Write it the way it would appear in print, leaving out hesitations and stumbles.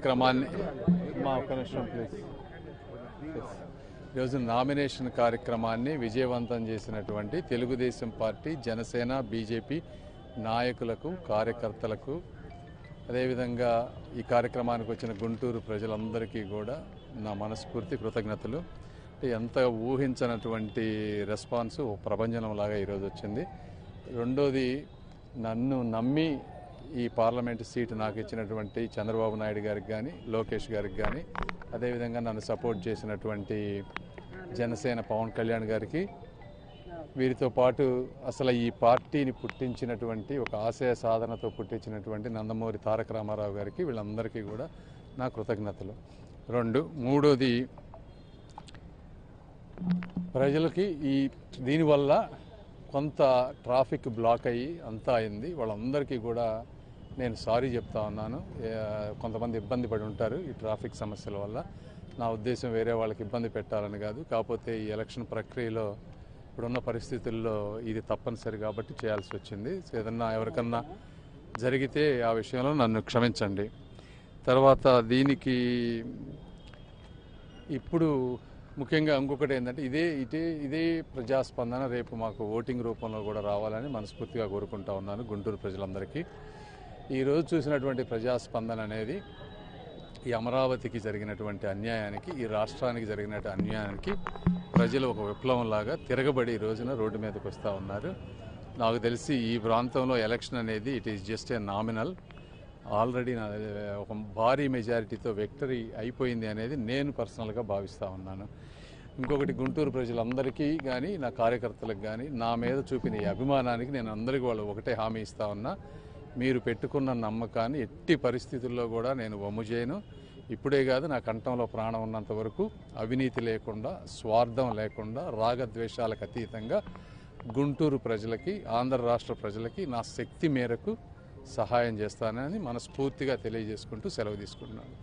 కార్యక్రమాన్ని ఈరోజు నామినేషన్ కార్యక్రమాన్ని విజయవంతం చేసినటువంటి తెలుగుదేశం పార్టీ, జనసేన, బీజేపీ నాయకులకు, కార్యకర్తలకు, అదేవిధంగా ఈ కార్యక్రమానికి వచ్చిన గుంటూరు ప్రజలందరికీ కూడా నా మనస్ఫూర్తి కృతజ్ఞతలు. ఎంత ఊహించనటువంటి రెస్పాన్స్ ప్రభంజనంలాగా ఈరోజు వచ్చింది. రెండోది, నన్ను నమ్మి ఈ పార్లమెంటు సీటు నాకు ఇచ్చినటువంటి చంద్రబాబు నాయుడు గారికి కానీ, లోకేష్ గారికి కానీ, అదేవిధంగా నన్ను సపోర్ట్ చేసినటువంటి జనసేన పవన్ కళ్యాణ్ గారికి, వీరితో పాటు అసలు ఈ పార్టీని పుట్టించినటువంటి, ఒక ఆశయ సాధనతో పుట్టించినటువంటి నందమూరి తారక రామారావు గారికి, వీళ్ళందరికీ కూడా నా కృతజ్ఞతలు. మూడోది, ప్రజలకి దీనివల్ల కొంత ట్రాఫిక్ బ్లాక్ అయ్యి అంతా అయింది. వాళ్ళందరికీ కూడా నేను సారీ చెప్తా ఉన్నాను. కొంతమంది ఇబ్బంది పడి ఉంటారు ఈ ట్రాఫిక్ సమస్యల వల్ల. నా ఉద్దేశం వేరే వాళ్ళకి ఇబ్బంది పెట్టాలని కాదు. కాకపోతే ఈ ఎలక్షన్ ప్రక్రియలో ఇప్పుడున్న పరిస్థితుల్లో ఇది తప్పనిసరి కాబట్టి చేయాల్సి వచ్చింది. ఏదన్నా ఎవరికన్నా జరిగితే ఆ విషయంలో నన్ను క్షమించండి. తర్వాత దీనికి ఇప్పుడు ముఖ్యంగా ఇంకొకటి ఏంటంటే, ఇదే ప్రజాస్పందన రేపు మాకు ఓటింగ్ రూపంలో కూడా రావాలని మనస్ఫూర్తిగా కోరుకుంటా ఉన్నాను గుంటూరు ప్రజలందరికీ. ఈరోజు చూసినటువంటి ప్రజాస్పందన అనేది ఈ అమరావతికి జరిగినటువంటి అన్యాయానికి, ఈ రాష్ట్రానికి జరిగిన అన్యాయానికి ప్రజలు ఒక విప్లవంలాగా తిరగబడి ఈ రోజున రోడ్డు మీదకి వస్తూ ఉన్నారు. నాకు తెలిసి ఈ ప్రాంతంలో ఎలక్షన్ అనేది it is just a nominal. Already ఒక భారీ మెజారిటీతో విక్టరీ అయిపోయింది అనేది నేను పర్సనల్గా భావిస్తూ ఉన్నాను. ఇంకొకటి, గుంటూరు ప్రజలందరికీ కానీ, నా కార్యకర్తలకు కానీ నా మీద చూపిన ఈ అభిమానానికి నేను అందరికీ వాళ్ళు ఒకటే హామీ ఇస్తా ఉన్నా, మీరు పెట్టుకున్న నమ్మకాన్ని ఎట్టి పరిస్థితుల్లో కూడా నేను వమ్ము చేయను. ఇప్పుడే కాదు, నా కంఠంలో ప్రాణం ఉన్నంత వరకు అవినీతి లేకుండా, స్వార్థం లేకుండా, రాగద్వేషాలకు అతీతంగా గుంటూరు ప్రజలకి, ఆంధ్ర రాష్ట్ర ప్రజలకి నా శక్తి మేరకు సహాయం చేస్తానని మనస్ఫూర్తిగా తెలియజేసుకుంటూ సెలవు తీసుకుంటున్నాను.